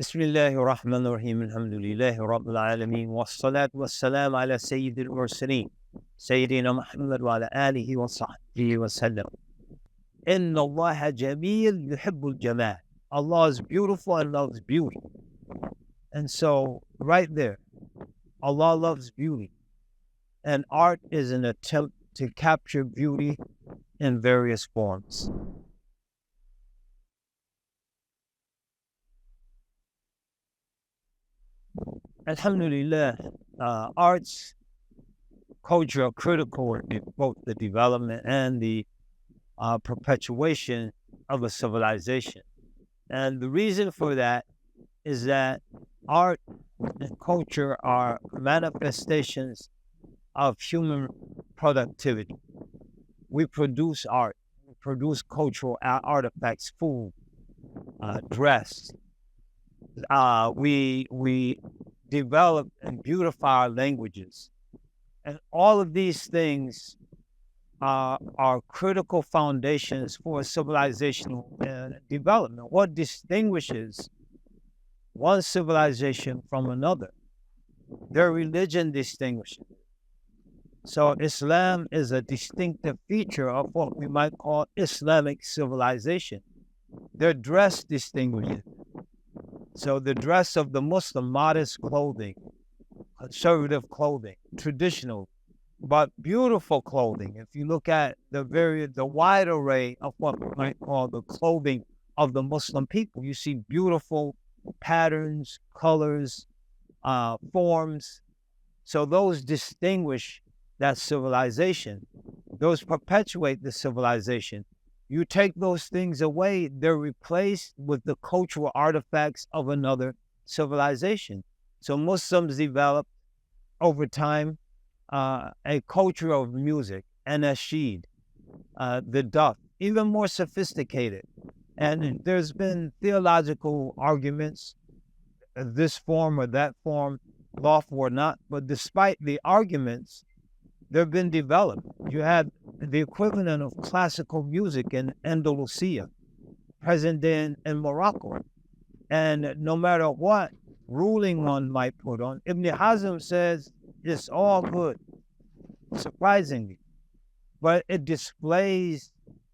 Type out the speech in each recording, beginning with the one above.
Bismillahir Rahmanir Rahim. Alhamdulillahi Rabbil Alameen. Wassalatu wassalam ala Sayyidil Mursaleen. Sayyidina Muhammad wa ala alihi wa sahbihi wa sallam. Inna Allaha Jameel yuhibbul Jamal. Allah is beautiful and loves beauty. And so, right there, Allah loves beauty. And art is an attempt to capture beauty in various forms. Alhamdulillah, arts, culture are critical in both the development and the perpetuation of a civilization. And the reason for that is that art and culture are manifestations of human productivity. We produce art, we produce cultural artifacts, food, dress. We develop and beautify our languages. And all of these things are critical foundations for civilizational development. What distinguishes one civilization from another? Their religion distinguishes. So Islam is a distinctive feature of what we might call Islamic civilization. Their dress distinguishes. So the dress of the Muslim, modest clothing, conservative clothing, traditional, but beautiful clothing. If you look at the wide array of what we might call the clothing of the Muslim people, you see beautiful patterns, colors, forms. So those distinguish that civilization. Those perpetuate the civilization. You take those things away, they're replaced with the cultural artifacts of another civilization. So Muslims developed over time a culture of music, and nasheed, the daf, even more sophisticated. And there's been theological arguments, this form or that form, lawful or not, but despite the arguments, they've been developed. You had the equivalent of classical music in Andalusia, present day in Morocco. And no matter what ruling one might put on, Ibn Hazm says it's all good, surprisingly. But it displays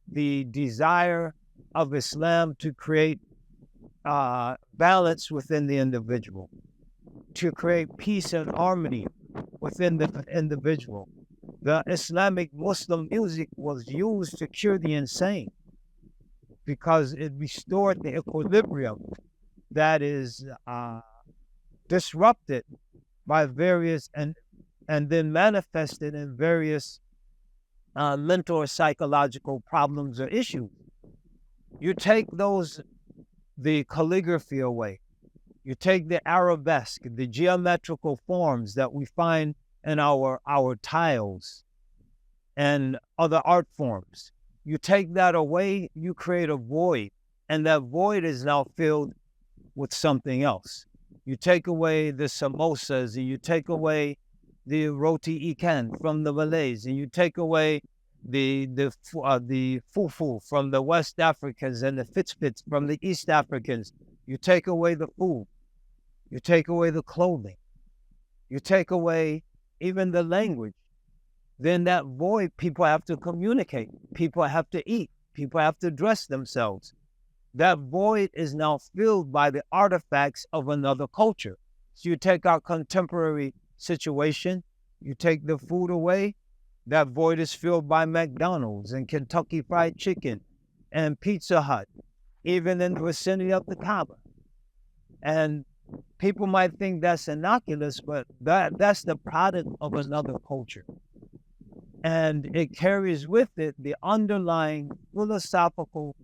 the desire of Islam to create balance within the individual, to create peace and harmony within the individual. The Islamic Muslim music was used to cure the insane because it restored the equilibrium that is disrupted by various and then manifested in various mental or psychological problems or issues. You take the calligraphy away. You take the arabesque, the geometrical forms that we find in our tiles and other art forms. You take that away, you create a void, and that void is now filled with something else. You take away the samosas, and you take away the roti ikan from the Malays, and you take away the fufu from the West Africans and the fitspits from the East Africans. You take away the food. You take away the clothing. You take away even the language. Then that void, people have to communicate. People have to eat. People have to dress themselves. That void is now filled by the artifacts of another culture. So you take our contemporary situation, you take the food away, that void is filled by McDonald's and Kentucky Fried Chicken and Pizza Hut, even in the vicinity of the Kaaba. And people might think that's innocuous, but that's the product of another culture. And it carries with it the underlying philosophical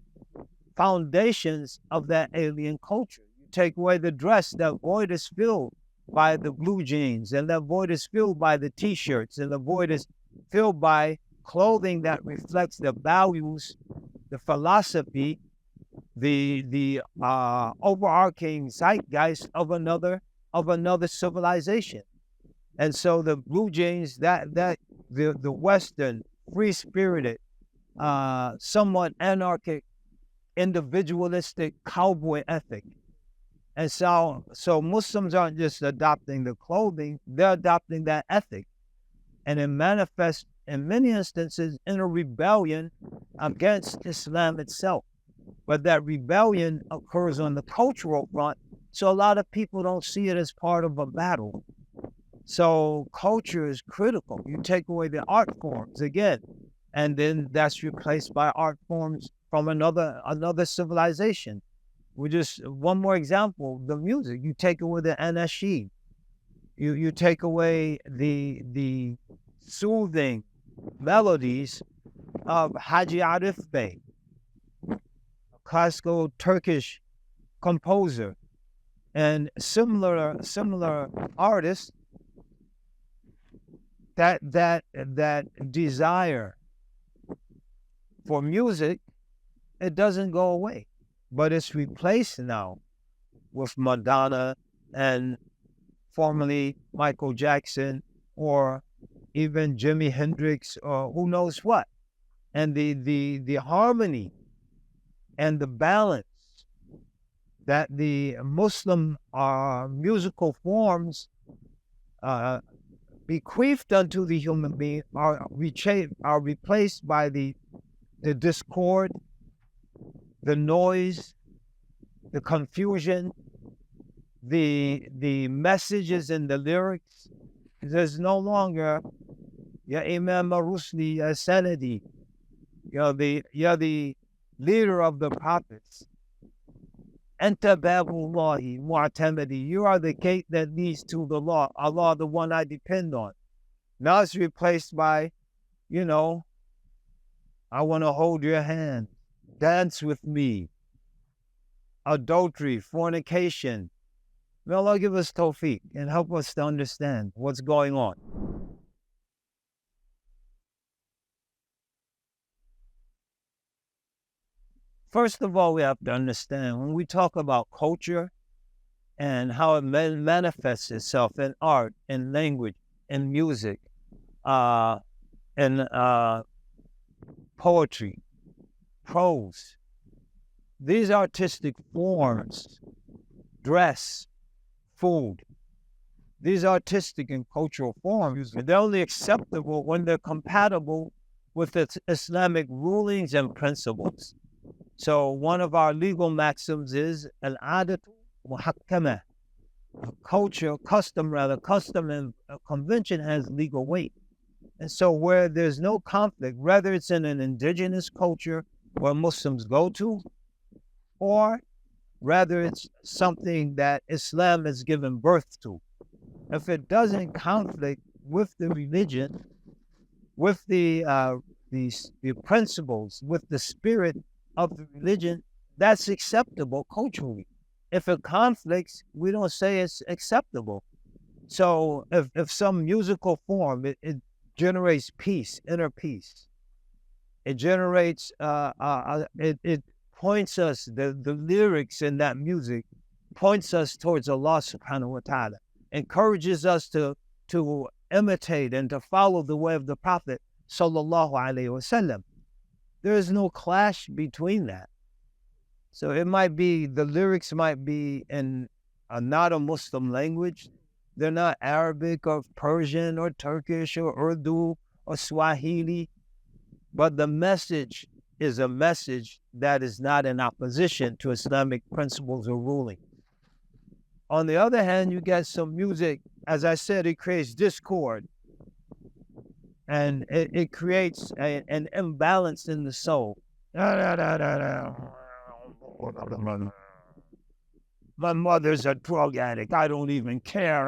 foundations of that alien culture. You take away the dress, that void is filled by the blue jeans, and that void is filled by the t-shirts, and the void is filled by clothing that reflects the values, the philosophy, the overarching zeitgeist of another civilization. And so the blue jeans, the Western free-spirited, somewhat anarchic, individualistic cowboy ethic And so Muslims aren't just adopting the clothing, they're adopting that ethic. And it manifests in many instances in a rebellion against Islam itself. But that rebellion occurs on the cultural front, so a lot of people don't see it as part of a battle. So culture is critical. You take away the art forms again, and then that's replaced by art forms from another civilization. We just one more example: the music. You take away the anashid. You take away the soothing melodies of Haji Arif Bey, a classical Turkish composer, and similar artists that desire for music, it doesn't go away, but it's replaced now with Madonna and formerly Michael Jackson or even Jimi Hendrix or who knows what. And the harmony and the balance that the Muslim musical forms bequeathed unto the human being are replaced by the discord, the noise, the confusion, the messages in the lyrics. There's no longer Ya Imam Rusli Ya Sanadi. You're the leader of the prophets. Anta Babullahi Mu'tamadi. You are the gate that leads to the law. Allah, the one I depend on. Now it's replaced by, I want to hold your hand. Dance with me. Adultery, fornication. May Allah give us tawfiq and help us to understand what's going on. First of all, we have to understand when we talk about culture and how it manifests itself in art, in language, in music, in poetry, prose. These artistic forms, dress, food, these artistic and cultural forms, they're only acceptable when they're compatible with its Islamic rulings and principles. So one of our legal maxims is al-adatu muhakkama. Custom and convention has legal weight. And so where there's no conflict, whether it's in an indigenous culture where Muslims go to, or rather it's something that Islam has given birth to, if it doesn't conflict with the religion, with the principles, with the spirit of the religion, that's acceptable culturally. If it conflicts, we don't say it's acceptable. So if some musical form, it generates peace, inner peace. It generates, it points us, the lyrics in that music points us towards Allah subhanahu wa ta'ala, encourages us to imitate and to follow the way of the Prophet sallallahu alaihi wasallam. There is no clash between that. So it might be, the lyrics might be in not a Muslim language. They're not Arabic or Persian or Turkish or Urdu or Swahili, but the message is a message that is not in opposition to Islamic principles or ruling. On the other hand, you get some music, as I said, it creates discord. And it creates an imbalance in the soul. My mother's a drug addict. I don't even care.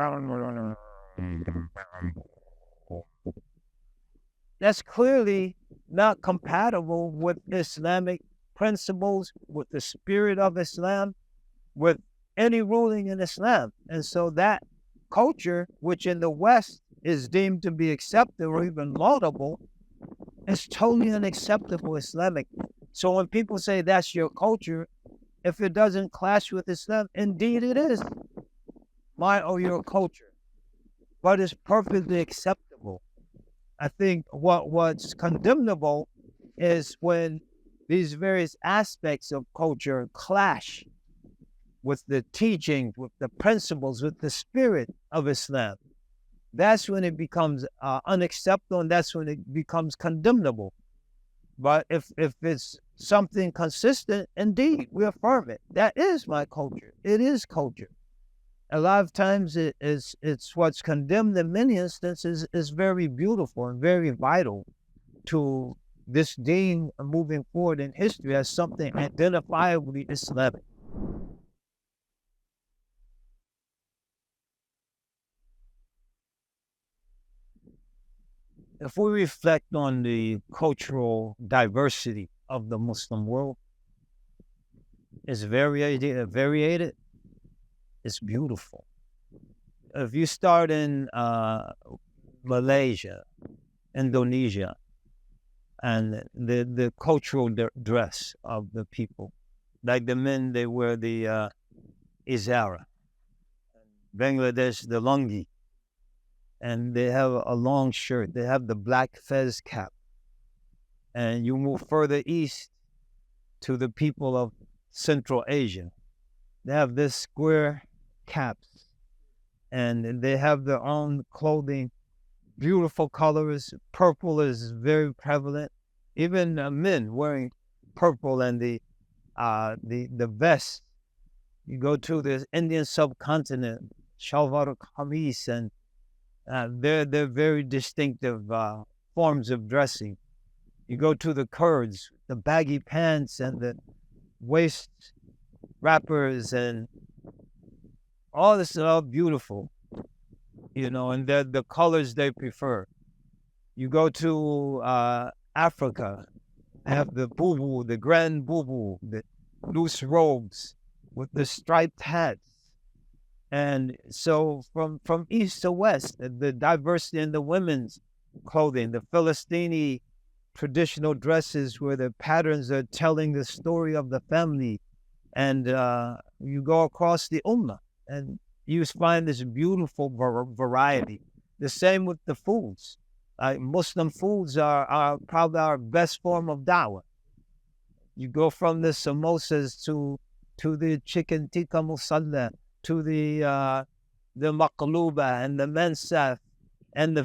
That's clearly not compatible with Islamic principles, with the spirit of Islam, with any ruling in Islam. And so that culture, which in the West is deemed to be accepted or even laudable, is totally unacceptable Islamic. So when people say that's your culture, if it doesn't clash with Islam, indeed it is my or your culture, but it's perfectly acceptable. I think what's condemnable is when these various aspects of culture clash. with the teachings, with the principles, with the spirit of Islam, that's when it becomes unacceptable, and that's when it becomes condemnable. But if it's something consistent, indeed, we affirm it. That is my culture. It is culture. A lot of times it's what's condemned in many instances is very beautiful and very vital to this deen moving forward in history as something identifiably Islamic. If we reflect on the cultural diversity of the Muslim world, it's variated, it's beautiful. If you start in Malaysia, Indonesia, and the cultural dress of the people, like the men, they wear the izara, Bangladesh, the lungi, and they have a long shirt. They have the black fez cap. And you move further east to the people of Central Asia. They have this square caps, and they have their own clothing, beautiful colors. Purple is very prevalent. Even men wearing purple and the vest. You go to the Indian subcontinent, shalwar kameez, and they're very distinctive forms of dressing. You go to the Kurds, the baggy pants and the waist wrappers, and all this is all beautiful, and the colors they prefer. You go to Africa, they have the bubu, the grand bubu, the loose robes with the striped hats. And so from east to west, the diversity in the women's clothing, the Philistini traditional dresses where the patterns are telling the story of the family. And you go across the ummah and you find this beautiful variety. The same with the foods. Muslim foods are probably our best form of dawah. You go from the samosas to the chicken tikka musalla, to the maqluba and the mensaf and the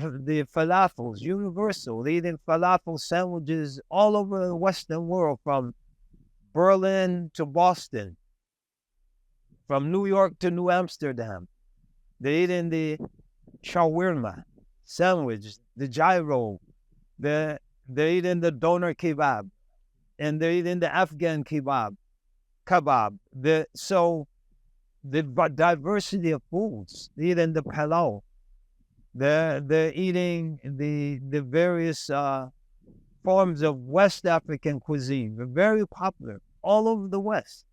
falafels, universal. Eating falafel sandwiches all over the Western world, from Berlin to Boston, from New York to New Amsterdam. They're eating the shawarma sandwich, the gyro. They're eating the doner kebab, and they're eating the Afghan kebab. So the diversity of foods, they're eating the palau. They're eating the various forms of West African cuisine. They're very popular all over the West.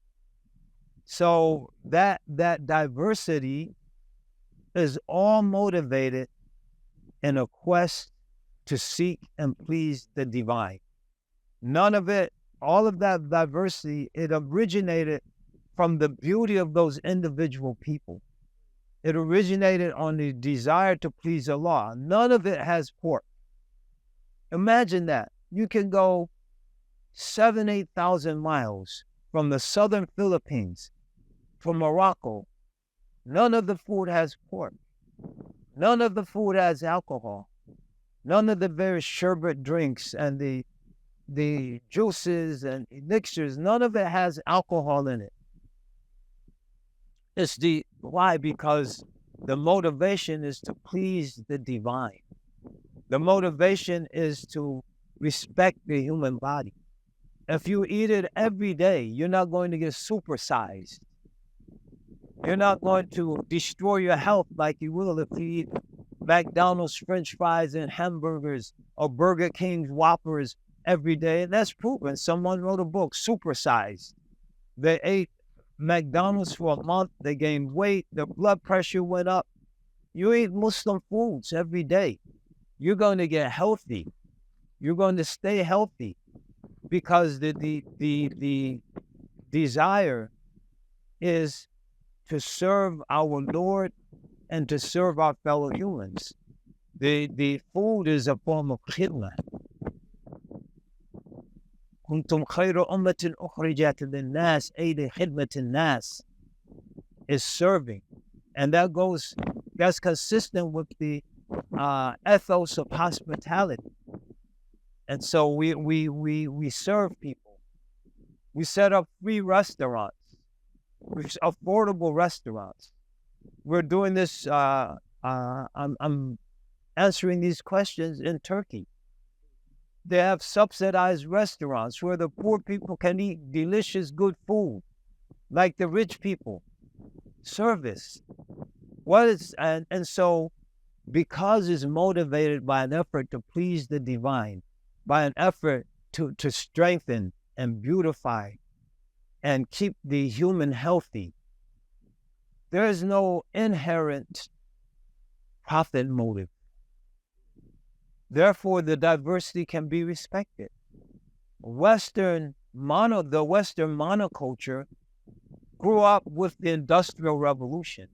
So that diversity is all motivated in a quest to seek and please the divine. None of it, all of that diversity, it originated from the beauty of those individual people. It originated on the desire to please Allah. None of it has pork. Imagine that. You can go 8,000 miles from the southern Philippines, from Morocco. None of the food has pork. None of the food has alcohol. None of the various sherbet drinks and the juices and elixirs, none of it has alcohol in it. Why? Because the motivation is to please the divine. The motivation is to respect the human body. If you eat it every day, you're not going to get supersized. You're not going to destroy your health like you will if you eat McDonald's French fries and hamburgers or Burger King's Whoppers every day. And that's proven. Someone wrote a book, Supersized. They ate McDonald's for a month, they gained weight, their blood pressure went up. You eat Muslim foods every day, you're going to get healthy. You're going to stay healthy because the desire is to serve our Lord and to serve our fellow humans. The food is a form of khidmah. كنتم خير أمة أخرجت للناس أي لخدمة الناس. is serving. And that's consistent with the ethos of hospitality. And so we serve people. We set up free restaurants, affordable restaurants. We're doing this. I'm answering these questions in Turkey. They have subsidized restaurants where the poor people can eat delicious, good food, like the rich people. Service. And so because it's motivated by an effort to please the divine, by an effort to strengthen and beautify and keep the human healthy, there is no inherent profit motive. Therefore, the diversity can be respected. The Western monoculture grew up with the Industrial Revolution,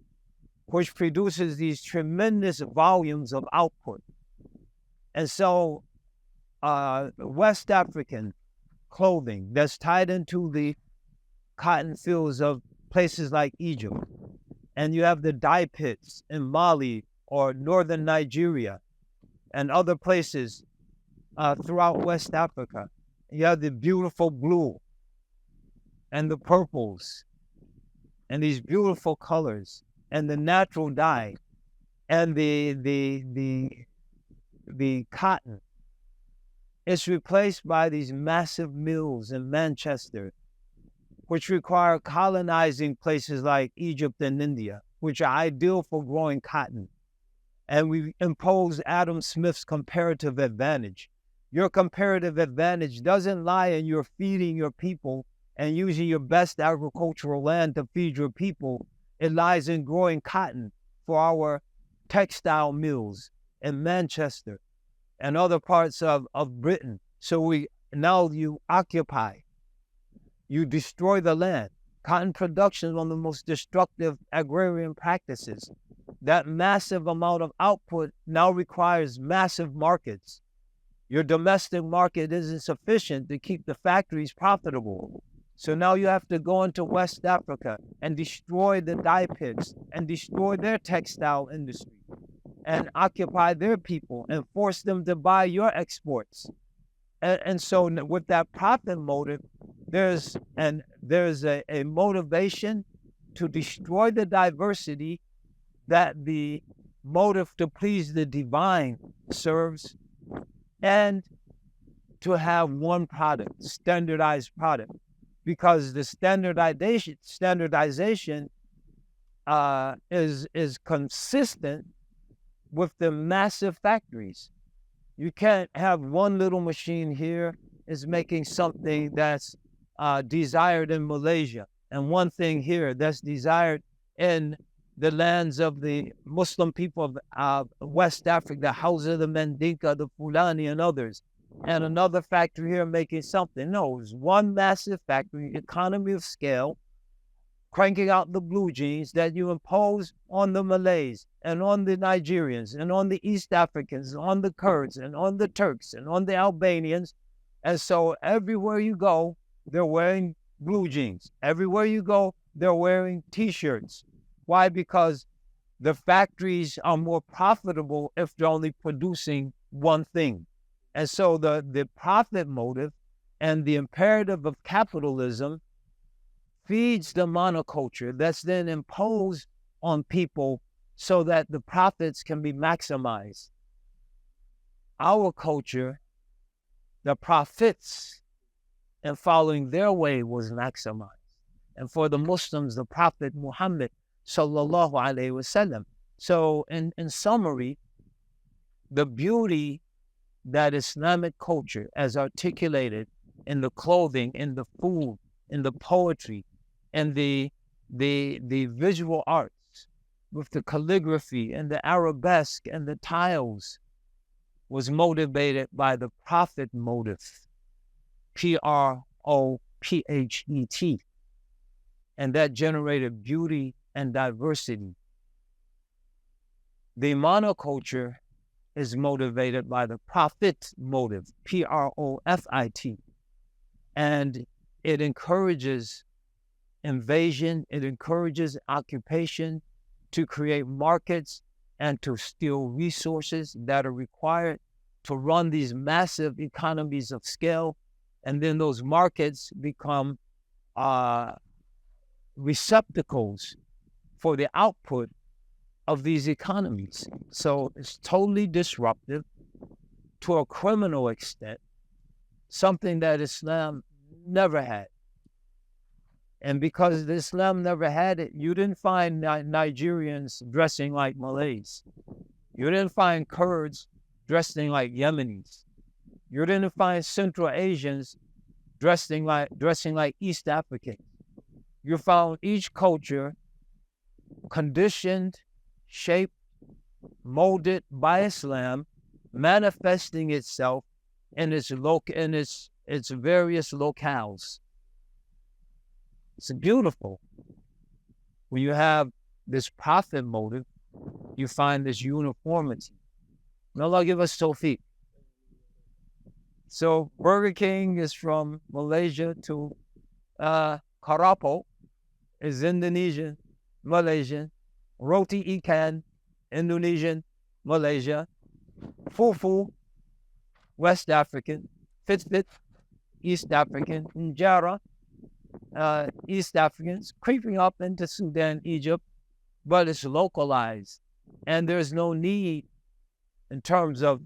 which produces these tremendous volumes of output. And so West African clothing that's tied into the cotton fields of places like Egypt, and you have the dye pits in Mali or northern Nigeria and other places throughout West Africa. You have the beautiful blue and the purples and these beautiful colors and the natural dye and the cotton. It's replaced by these massive mills in Manchester, which require colonizing places like Egypt and India, which are ideal for growing cotton. And we impose Adam Smith's comparative advantage. Your comparative advantage doesn't lie in your feeding your people and using your best agricultural land to feed your people. It lies in growing cotton for our textile mills in Manchester and other parts of Britain. So now you occupy, you destroy the land. Cotton production is one of the most destructive agrarian practices. That massive amount of output now requires massive markets. Your domestic market isn't sufficient to keep the factories profitable. So now you have to go into West Africa and destroy the dye pits and destroy their textile industry and occupy their people and force them to buy your exports. And so with that profit motive, there's a motivation to destroy the diversity that the motive to please the divine serves, and to have one product, standardized product, because the standardization is consistent with the massive factories. You can't have one little machine here is making something that's desired in Malaysia, and one thing here that's desired in the lands of the Muslim people of West Africa, the Hausa, the Mandinka, the Fulani, and others, and another factory here making something. No, it's one massive factory, economy of scale, cranking out the blue jeans that you impose on the Malays and on the Nigerians and on the East Africans, and on the Kurds and on the Turks and on the Albanians. And so everywhere you go, they're wearing blue jeans. Everywhere you go, they're wearing T-shirts. Why? Because the factories are more profitable if they're only producing one thing. And so the profit motive and the imperative of capitalism feeds the monoculture that's then imposed on people so that the profits can be maximized. Our culture, the profits and following their way was maximized. And for the Muslims, the Prophet Muhammad sallallahu alaihi wasallam. So in summary, the beauty that Islamic culture, as articulated in the clothing, in the food, in the poetry, and the visual arts, with the calligraphy and the arabesque and the tiles, was motivated by the profit motive, Prophet, and that generated beauty and diversity. The monoculture is motivated by the profit motive, Profit, and it encourages invasion. It encourages occupation to create markets and to steal resources that are required to run these massive economies of scale. And then those markets become receptacles for the output of these economies. So it's totally disruptive to a criminal extent, something that Islam never had. And because Islam never had it, you didn't find Nigerians dressing like Malays. You didn't find Kurds dressing like Yemenis. You didn't find Central Asians dressing like East Africans. You found each culture conditioned, shaped, molded by Islam, manifesting itself in its various locales. It's beautiful. When you have this profit motive, you find this uniformity. May Allah give us tawfiq. So Burger King is from Malaysia to Karapo is Indonesian, Malaysian. Roti ikan, Indonesian, Malaysia. Fufu, West African. Fitbit, East African. Injera, East Africans, creeping up into Sudan, Egypt, but it's localized. And there's no need in terms of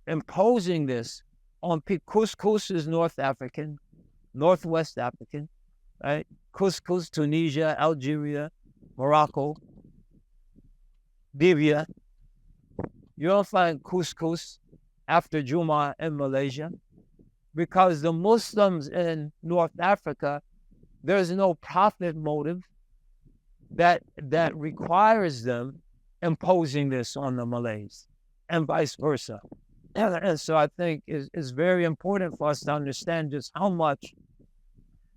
imposing this on people. Couscous is North African, Northwest African, right? Couscous, Tunisia, Algeria, Morocco, Libya. You don't find couscous after Juma in Malaysia because the Muslims in North Africa, there's no profit motive that requires them imposing this on the Malays and vice versa. And so I think it's very important for us to understand just how much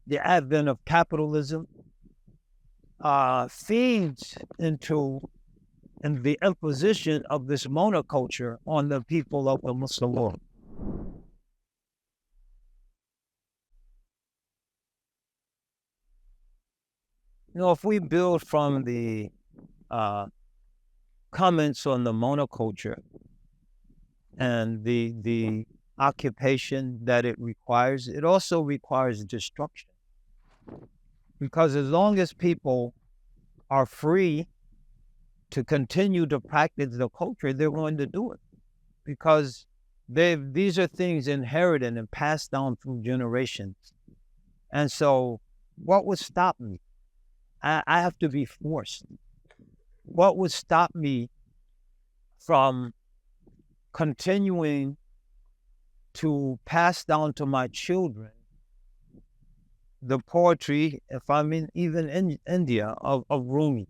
the advent of capitalism feeds into the imposition of this monoculture on the people of the Muslim world. You know, if we build from the comments on the monoculture and the occupation that it requires, it also requires destruction. Because as long as people are free to continue to practice the culture, they're going to do it. Because these are things inherited and passed down through generations. And so what would stop me? I have to be forced. What would stop me from continuing to pass down to my children the poetry, if I'm even in India, of Rumi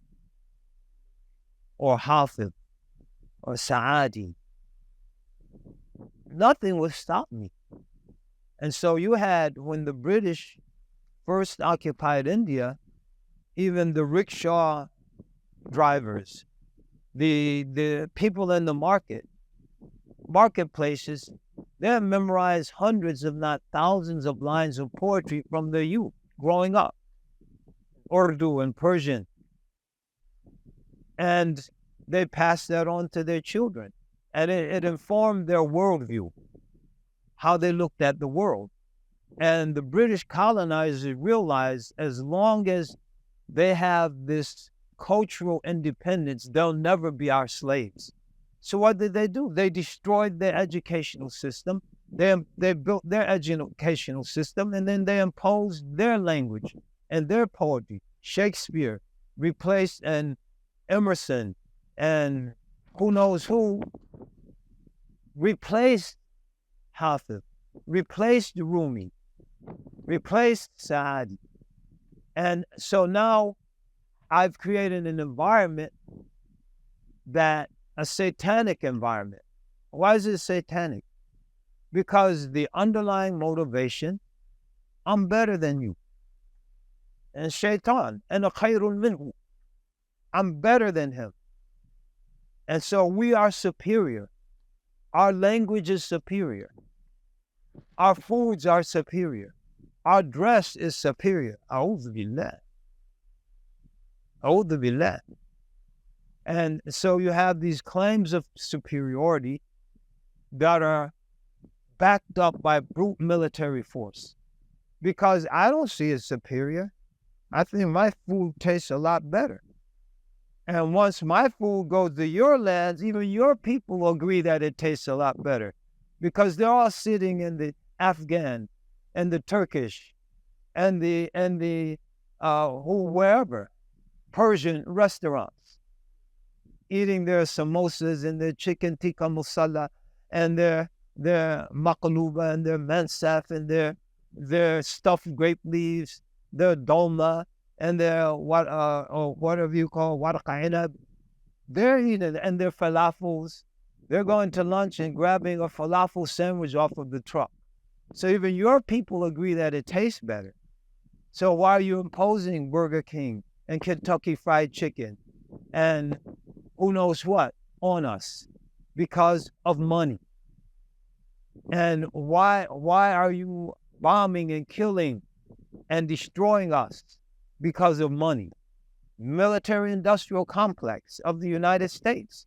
or Hafid or Saadi? Nothing would stop me. And so you had, when the British first occupied India, even the rickshaw drivers, the people in the marketplaces, they have memorized hundreds, if not thousands, of lines of poetry from their youth, growing up, Urdu and Persian. And they passed that on to their children. And it informed their worldview, how they looked at the world. And the British colonizers realized as long as they have this cultural independence, they'll never be our slaves. So what did they do? They destroyed their educational system. They built their educational system, and then they imposed their language and their poetry. Shakespeare replaced, and Emerson and who knows who replaced Hafid, replaced Rumi, replaced Saadi. And so now I've created an environment a satanic environment. Why is it satanic? Because the underlying motivation, I'm better than you. And shaitan, and a khayrun minhu, I'm better than him. And so we are superior. Our language is superior. Our foods are superior. Our dress is superior. A'udhu billah. A'udhu billah. And so you have these claims of superiority that are backed up by brute military force. Because I don't see it superior. I think my food tastes a lot better. And once my food goes to your lands, even your people agree that it tastes a lot better. Because they're all sitting in the Afghan and the Turkish and the wherever, Persian restaurants, eating their samosas and their chicken tikka masala and their maqluba and their mansaf and their stuffed grape leaves, their dolma and their whatever you call warqa inab. They're eating, and their falafels. They're going to lunch and grabbing a falafel sandwich off of the truck. So even your people agree that it tastes better. So why are you imposing Burger King and Kentucky Fried Chicken and who knows what on us? Because of money. And why are you bombing and killing and destroying us? Because of money. Military industrial complex of the United States.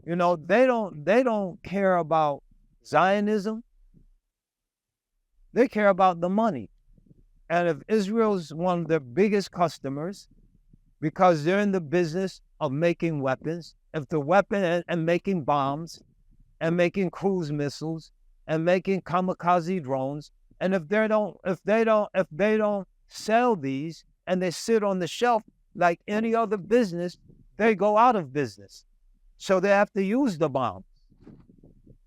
You know, they don't care about Zionism. They care about the money. And if Israel's one of their biggest customers, because they're in the business of making weapons, if the weapon and making bombs and making cruise missiles and making kamikaze drones, and if they don't sell these and they sit on the shelf like any other business, they go out of business. So they have to use the bombs.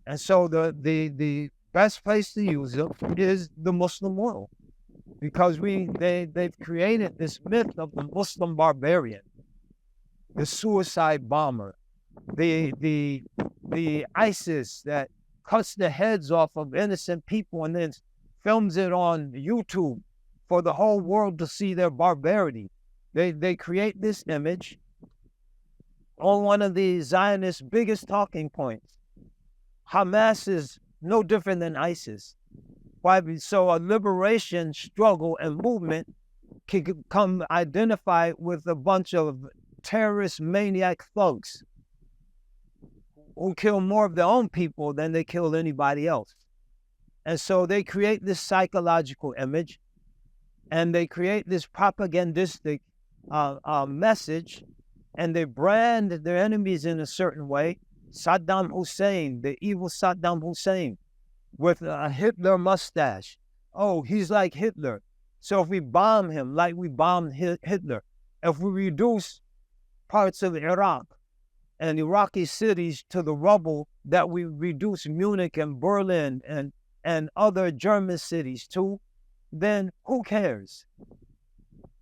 And so the best place to use them is the Muslim world, because they've created this myth of the Muslim barbarian, the suicide bomber, the ISIS that cuts the heads off of innocent people and then films it on YouTube for the whole world to see their barbarity. They create this image on one of the Zionists' biggest talking points. Hamas is no different than ISIS. Why? So a liberation struggle and movement can come identified with a bunch of terrorist maniac thugs who kill more of their own people than they kill anybody else. And so they create this psychological image, and they create this propagandistic message, and they brand their enemies in a certain way. Saddam Hussein, the evil Saddam Hussein, with a Hitler mustache. Oh, he's like Hitler. So if we bomb him like we bombed Hitler, if we reduce parts of Iraq and Iraqi cities to the rubble that we reduce Munich and Berlin and other German cities to, then who cares?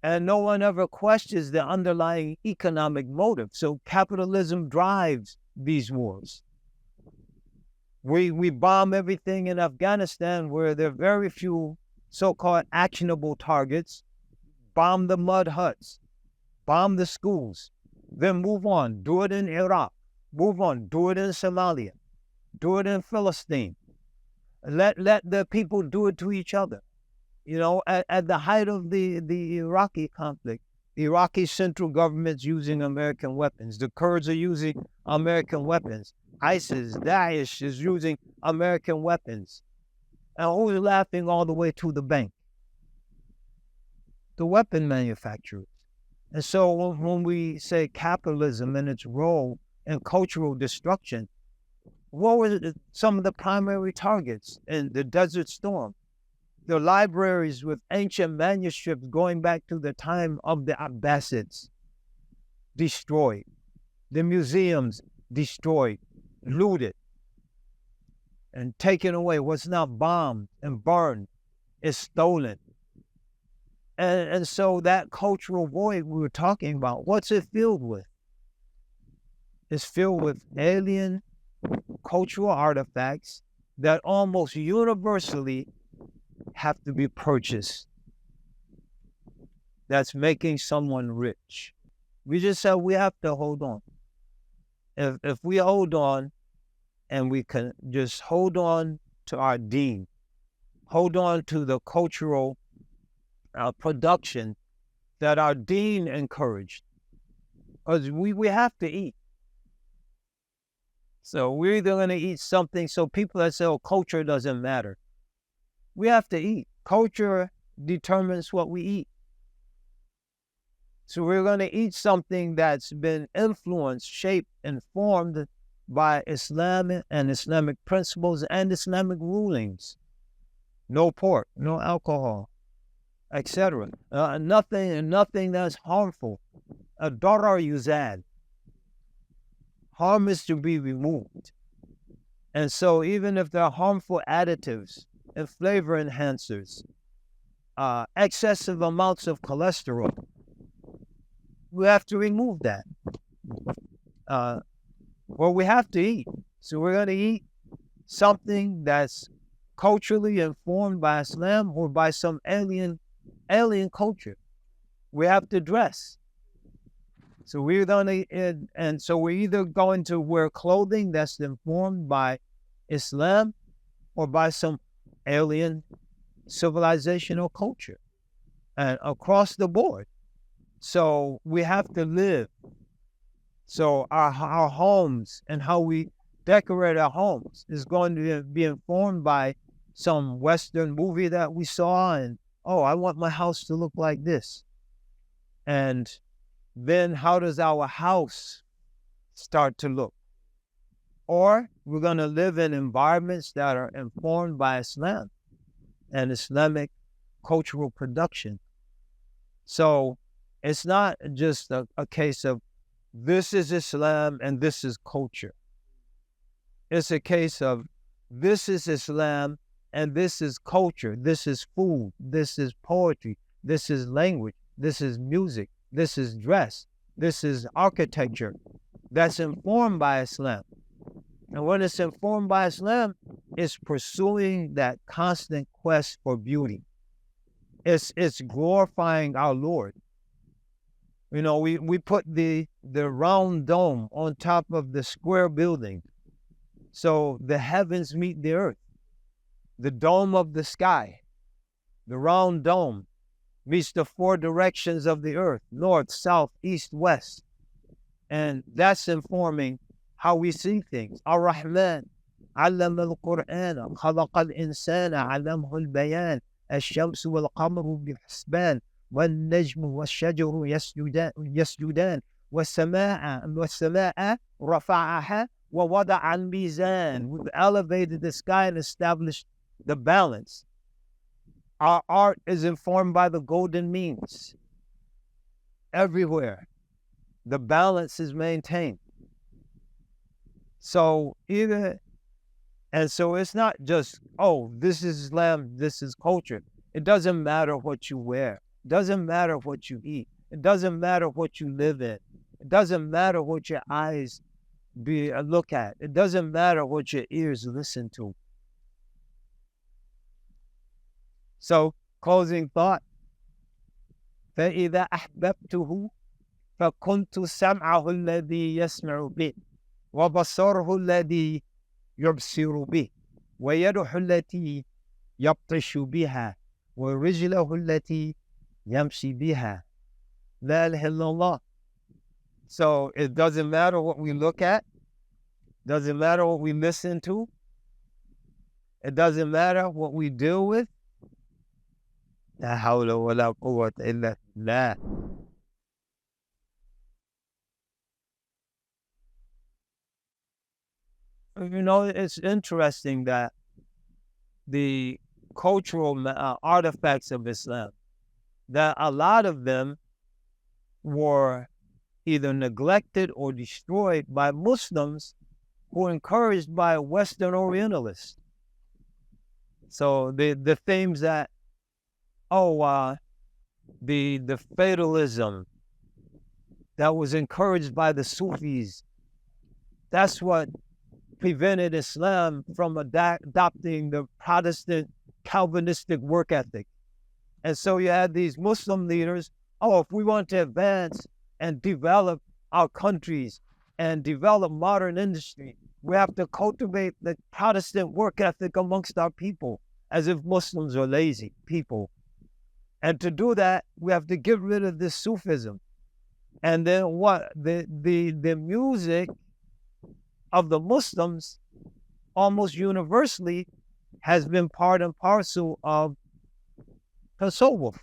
And no one ever questions the underlying economic motive. So capitalism drives these wars. We bomb everything in Afghanistan where there are very few so-called actionable targets. Bomb the mud huts, bomb the schools, then move on. Do it in Iraq, move on. Do it in Somalia, do it in Palestine. Let the people do it to each other. You know, at the height of the Iraqi conflict, the Iraqi central government's using American weapons. The Kurds are using American weapons. ISIS, Daesh is using American weapons. And who's laughing all the way to the bank? The weapon manufacturers. And so when we say capitalism and its role in cultural destruction, what were some of the primary targets in the Desert Storm? The libraries with ancient manuscripts going back to the time of the Abbasids, destroyed. The museums destroyed, looted, and taken away. What's not bombed and burned is stolen. And so that cultural void we were talking about, what's it filled with? It's filled with alien cultural artifacts that almost universally have to be purchased. That's making someone rich. We just said we have to hold on. If we hold on and we can just hold on to our deen, hold on to the cultural production that our deen encouraged, because we have to eat. So we're either going to eat something. So people that say, oh, culture doesn't matter. We have to eat. Culture determines what we eat. So we're going to eat something that's been influenced, shaped, and formed by Islam and Islamic principles and Islamic rulings. No pork, no alcohol, etc. Nothing that's harmful. Darar yuzad. Harm is to be removed. And so even if there are harmful additives and flavor enhancers, excessive amounts of cholesterol, we have to remove that. Well, we have to eat. So we're going to eat something that's culturally informed by Islam or by some alien culture. We have to dress. So we're going to, and so we're either going to wear clothing that's informed by Islam or by some alien civilization or culture, and across the board. So we have to live. So our homes and how we decorate our homes is going to be informed by some Western movie that we saw, and oh, I want my house to look like this. And then how does our house start to look? Or we're going to live in environments that are informed by Islam and Islamic cultural production. So it's not just a case of this is Islam and this is culture. It's a case of this is Islam and this is culture. This is food. This is poetry. This is language. This is music. This is dress. This is architecture that's informed by Islam. And when it's informed by Islam, it's pursuing that constant quest for beauty. It's glorifying our Lord. You know, we put the round dome on top of the square building. So the heavens meet the earth. The dome of the sky, the round dome, meets the four directions of the earth, north, south, east, west. And that's informing how we see things. Ar-Rahman, علم القرآن, خلق الإنسان, علمه البيان, الشمس والقمر بحسبان, والنجم والشجر يسجدان, والسماء رفعها ووضع الميزان. We've elevated the sky and established the balance. Our art is informed by the golden means. Everywhere, the balance is maintained. So so it's not just, oh, this is Islam, this is culture. It doesn't matter what you wear. It doesn't matter what you eat. It doesn't matter what you live in. It doesn't matter what your eyes look at. It doesn't matter what your ears listen to. So, closing thought. فَإِذَا أَحْبَبْتُهُ فَكُنْتُ سَمْعَهُ الَّذِي يَسْمَعُ بِهِ وَبَصَرَهُ الَّذِي يُبْصِرُ بِهِ وَيَدُهُ الَّتِي يَبْطِشُ بِهَا وَرِجْلَهُ الَّتِي يَمْشِي بِهَا. لَا إِلَهَ إِلَّا اللَّهِ. So it doesn't matter what we look at. Doesn't matter what we listen to. It doesn't matter what we deal with. لا حول ولا قوة إلا بالله. You know, it's interesting that the cultural artifacts of Islam, that a lot of them were either neglected or destroyed by Muslims who were encouraged by Western Orientalists. So the themes that, the fatalism that was encouraged by the Sufis, that's what prevented Islam from adopting the Protestant Calvinistic work ethic. And so you had these Muslim leaders, if we want to advance and develop our countries and develop modern industry, we have to cultivate the Protestant work ethic amongst our people, as if Muslims are lazy people. And to do that, we have to get rid of this Sufism. And then what? The music of the Muslims almost universally has been part and parcel of tasawwuf.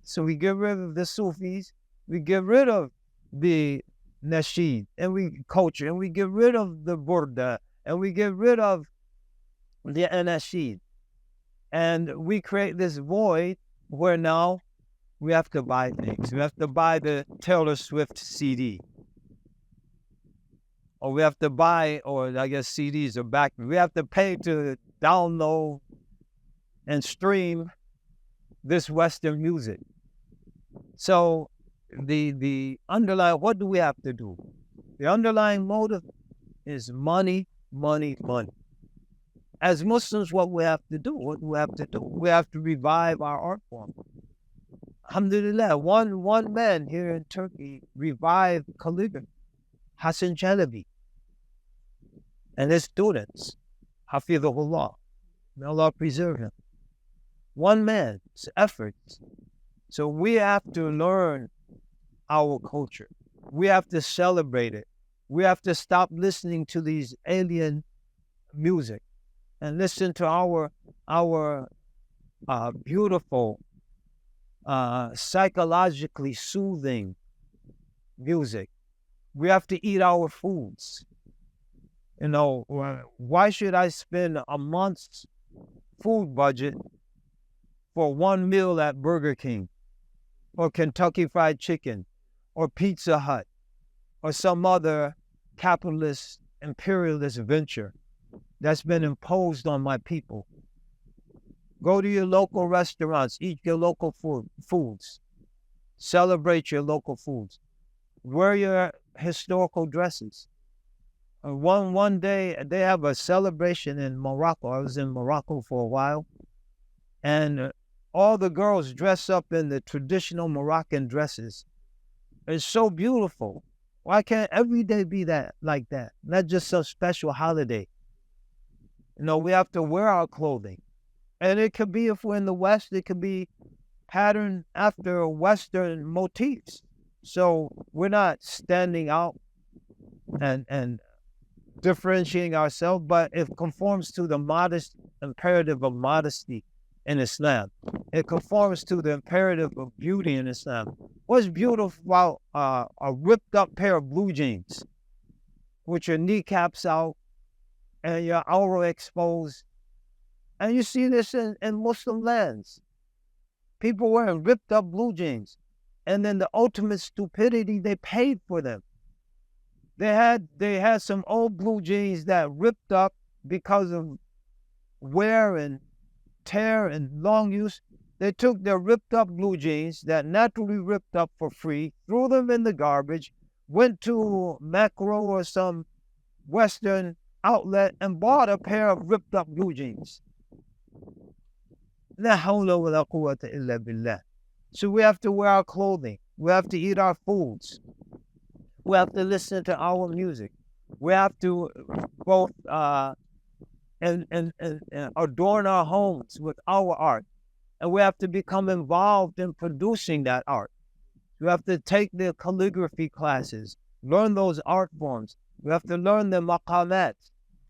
So we get rid of the Sufis, we get rid of the nasheed, and we culture, and we get rid of the burda, and we get rid of the anashid, and we create this void where now we have to buy things. We have to buy the Taylor Swift CD, or we have to buy, or I guess CDs are back. We have to pay to download and stream this Western music. So the underlying, what do we have to do? The underlying motive is money, money, money. As Muslims, what we have to do? We have to revive our art form. Alhamdulillah, one man here in Turkey revived calligraphy, Hassan Chalabi, and his students, Hafidhullah. May Allah preserve him. One man's efforts. So we have to learn our culture. We have to celebrate it. We have to stop listening to these alien music and listen to our beautiful, psychologically soothing music. We have to eat our foods. You know, why should I spend a month's food budget for one meal at Burger King or Kentucky Fried Chicken or Pizza Hut or some other capitalist imperialist venture that's been imposed on my people? Go to your local restaurants, eat your local foods, celebrate your local foods, wear your historical dresses. One day they have a celebration in Morocco. I was in Morocco for a while, and all the girls dress up in the traditional Moroccan dresses. It's so beautiful. Why can't every day be that, like that? Not just some special holiday. You know, we have to wear our clothing. And it could be, if we're in the West, it could be patterned after Western motifs. So we're not standing out and differentiating ourselves, but it conforms to the modest imperative of modesty in Islam. It conforms to the imperative of beauty in Islam. What's beautiful about a ripped up pair of blue jeans with your kneecaps out and your aura exposed? And you see this in Muslim lands. People wearing ripped up blue jeans. And then the ultimate stupidity, they paid for them. They had some old blue jeans that ripped up because of wear and tear and long use. They took their ripped up blue jeans that naturally ripped up for free, threw them in the garbage, went to Macro or some Western outlet and bought a pair of ripped up blue jeans. La hawla wa la quwwata illa billah. So we have to wear our clothing. We have to eat our foods. We have to listen to our music. We have to both and adorn our homes with our art. And we have to become involved in producing that art. We have to take the calligraphy classes, learn those art forms. We have to learn the maqamat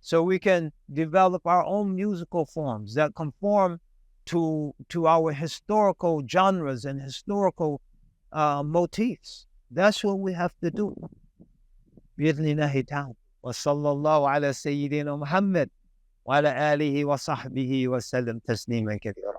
so we can develop our own musical forms that conform to our historical genres and historical motifs. That's what we have to do. بإذن تعالى. وصلى الله على سيدنا محمد وعلى آله وصحبه وسلم تسليما كثيرا.